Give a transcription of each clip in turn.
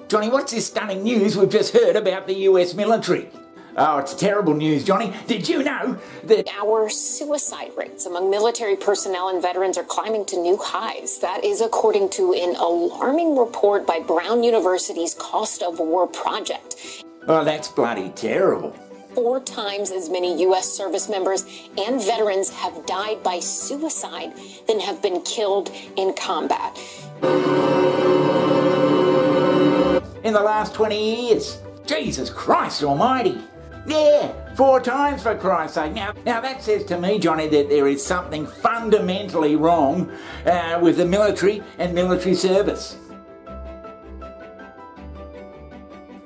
Johnny, what's this stunning news we've just heard about the US military? Oh, it's terrible news, Johnny. Did you know that our suicide rates among military personnel and veterans are climbing to new highs? That is according to an alarming report by Brown University's Cost of War project. Oh, that's bloody terrible. 4 times as many U.S. service members and veterans have died by suicide than have been killed in combat. In the last 20 years. Jesus Christ almighty. Yeah, 4 times for Christ's sake. Now that says to me, Johnny, that there is something fundamentally wrong with the military and military service.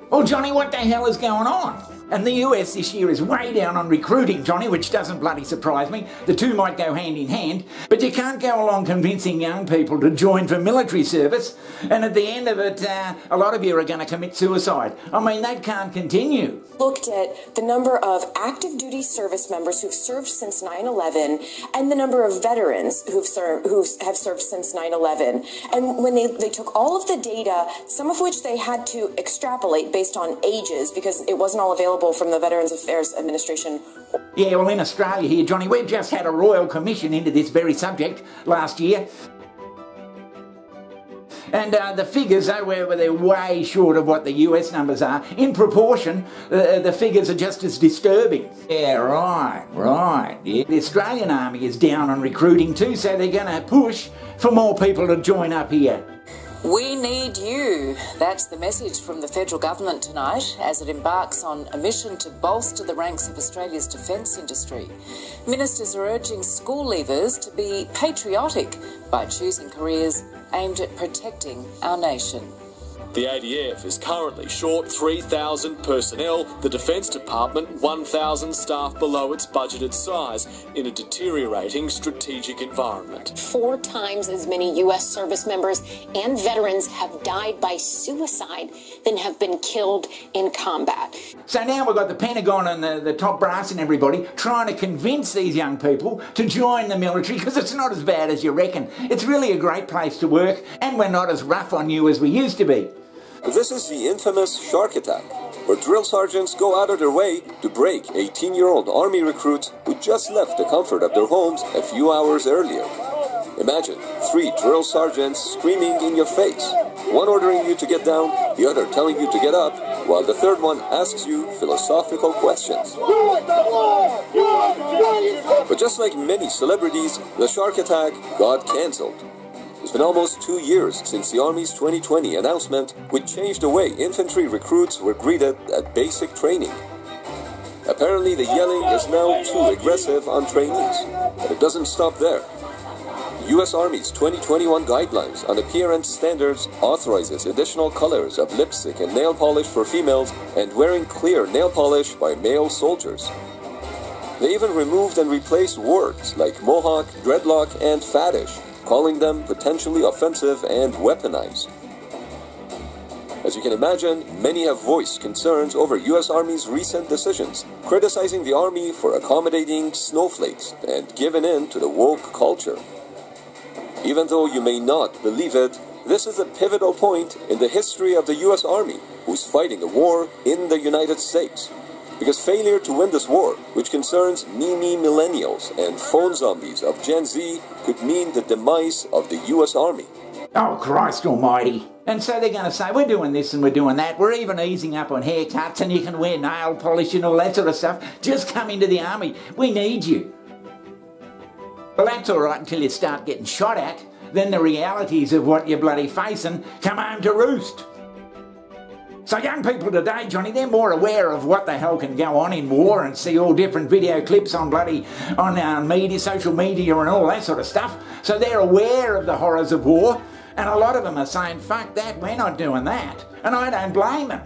Well, Johnny, what the hell is going on? And the US this year is way down on recruiting, Johnny, which doesn't bloody surprise me. The two might go hand in hand, but you can't go along convincing young people to join for military service, and at the end of it, a lot of you are going to commit suicide. I mean, that can't continue. Looked at the number of active duty service members who've served since 9/11 and the number of veterans who have served since 9/11. And when they took all of the data, some of which they had to extrapolate based on ages because it wasn't all available from the Veterans Affairs Administration. Yeah, well, in Australia here, Johnny, we've just had a royal commission into this very subject last year. And the figures, they're way short of what the US numbers are. In proportion, the figures are just as disturbing. Yeah, right. Yeah. The Australian Army is down on recruiting too, so they're going to push for more people to join up here. We need you. That's the message from the federal government tonight as it embarks on a mission to bolster the ranks of Australia's defence industry. Ministers are urging school leavers to be patriotic by choosing careers aimed at protecting our nation. The ADF is currently short 3,000 personnel, the Defence Department 1,000 staff below its budgeted size in a deteriorating strategic environment. 4 times as many U.S. service members and veterans have died by suicide than have been killed in combat. So now we've got the Pentagon and the top brass and everybody trying to convince these young people to join the military because it's not as bad as you reckon. It's really a great place to work and we're not as rough on you as we used to be. This is the infamous shark attack, where drill sergeants go out of their way to break 18-year-old Army recruits who just left the comfort of their homes a few hours earlier. Imagine 3 drill sergeants screaming in your face, one ordering you to get down, the other telling you to get up, while the third one asks you philosophical questions. But just like many celebrities, the shark attack got cancelled. It's been almost 2 years since the Army's 2020 announcement, which changed the way infantry recruits were greeted at basic training. Apparently the yelling is now too aggressive on trainees, but it doesn't stop there. The U.S. Army's 2021 guidelines on appearance standards authorizes additional colors of lipstick and nail polish for females and wearing clear nail polish by male soldiers. They even removed and replaced words like mohawk, dreadlock, and faddish, calling them potentially offensive and weaponized. As you can imagine, many have voiced concerns over U.S. Army's recent decisions, criticizing the Army for accommodating snowflakes and giving in to the woke culture. Even though you may not believe it, this is a pivotal point in the history of the U.S. Army, who's fighting a war in the United States. Because failure to win this war, which concerns me millennials and phone zombies of Gen Z, could mean the demise of the U.S. Army. Oh, Christ almighty. And so they're going to say, we're doing this and we're doing that. We're even easing up on haircuts and you can wear nail polish and all that sort of stuff. Just come into the Army. We need you. Well, that's all right until you start getting shot at. Then the realities of what you're bloody facing come home to roost. So young people today, Johnny, they're more aware of what the hell can go on in war and see all different video clips on media, social media and all that sort of stuff. So they're aware of the horrors of war and a lot of them are saying, fuck that, we're not doing that. And I don't blame them.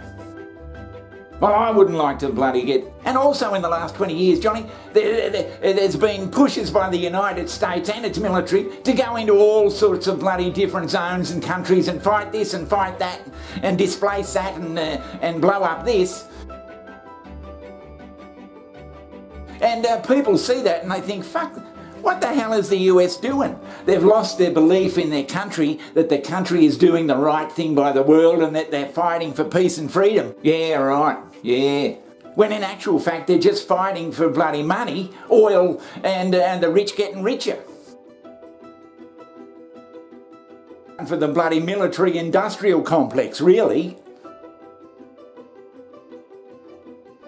Well, I wouldn't like to bloody get... And also in the last 20 years, Johnny, there's been pushes by the United States and its military to go into all sorts of bloody different zones and countries and fight this and fight that and displace that and blow up this. And people see that and they think, fuck, What the hell is the US doing? They've lost their belief in their country, that the country is doing the right thing by the world and that they're fighting for peace and freedom. Yeah, right, yeah. When in actual fact they're just fighting for bloody money, oil and the rich getting richer. And for the bloody military industrial complex, really.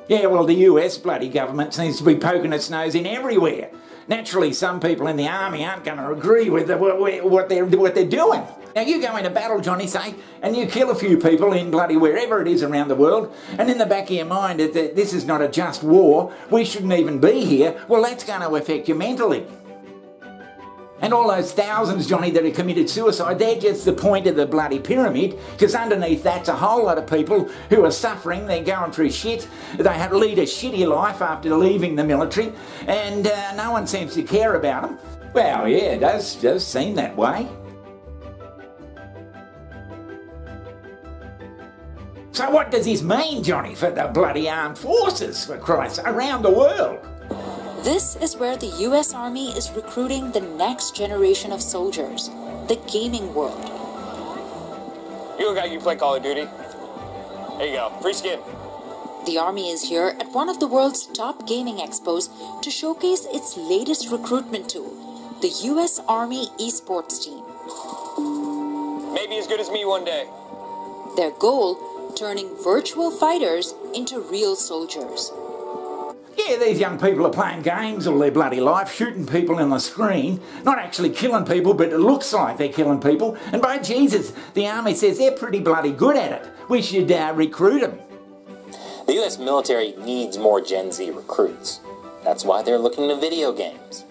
Yeah, well, the US bloody government seems to be poking its nose in everywhere. Naturally, some people in the army aren't going to agree with what they're doing. Now, you go into battle, Johnny, say, and you kill a few people in bloody wherever it is around the world, and in the back of your mind that this is not a just war, we shouldn't even be here, well, that's going to affect you mentally. And all those thousands, Johnny, that have committed suicide, they're just the point of the bloody pyramid, because underneath that's a whole lot of people who are suffering, they're going through shit, they have to lead a shitty life after leaving the military, and no one seems to care about them. Well, yeah, it does seem that way. So what does this mean, Johnny, for the bloody armed forces, for Christ, around the world? This is where the US Army is recruiting the next generation of soldiers, the gaming world. You look like you play Call of Duty. There you go, free skin. The Army is here at one of the world's top gaming expos to showcase its latest recruitment tool, the US Army esports team. Maybe as good as me one day. Their goal, turning virtual fighters into real soldiers. Yeah, these young people are playing games all their bloody life, shooting people in the screen, not actually killing people, but it looks like they're killing people. And by Jesus, the army says they're pretty bloody good at it. We should recruit them. The US military needs more Gen Z recruits. That's why they're looking to video games.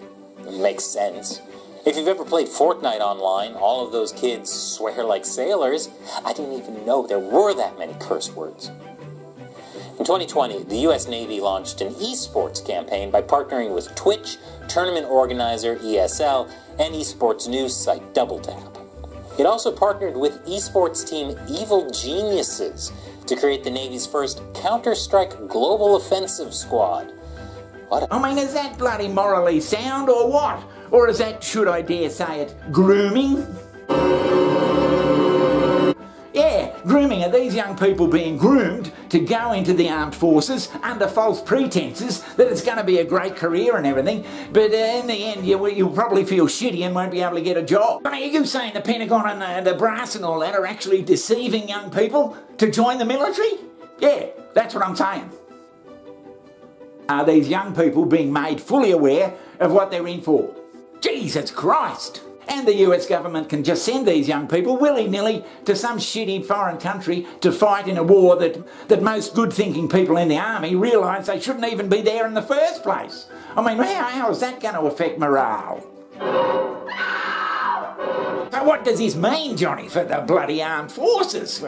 It makes sense. If you've ever played Fortnite online, all of those kids swear like sailors. I didn't even know there were that many curse words. In 2020, the U.S. Navy launched an esports campaign by partnering with Twitch, tournament organizer ESL, and esports news site DoubleTap. It also partnered with esports team Evil Geniuses to create the Navy's first Counter-Strike Global Offensive Squad. I mean, is that bloody morally sound or what? Or is that, should I dare say it, grooming? Yeah, grooming. Are these young people being groomed to go into the armed forces under false pretenses that it's going to be a great career and everything, but in the end you'll probably feel shitty and won't be able to get a job? I mean, are you saying the Pentagon and the brass and all that are actually deceiving young people to join the military? Yeah, that's what I'm saying. Are these young people being made fully aware of what they're in for? Jesus Christ! And the US government can just send these young people willy-nilly to some shitty foreign country to fight in a war that most good-thinking people in the army realise they shouldn't even be there in the first place. I mean, how is that going to affect morale? So what does this mean, Johnny, for the bloody armed forces?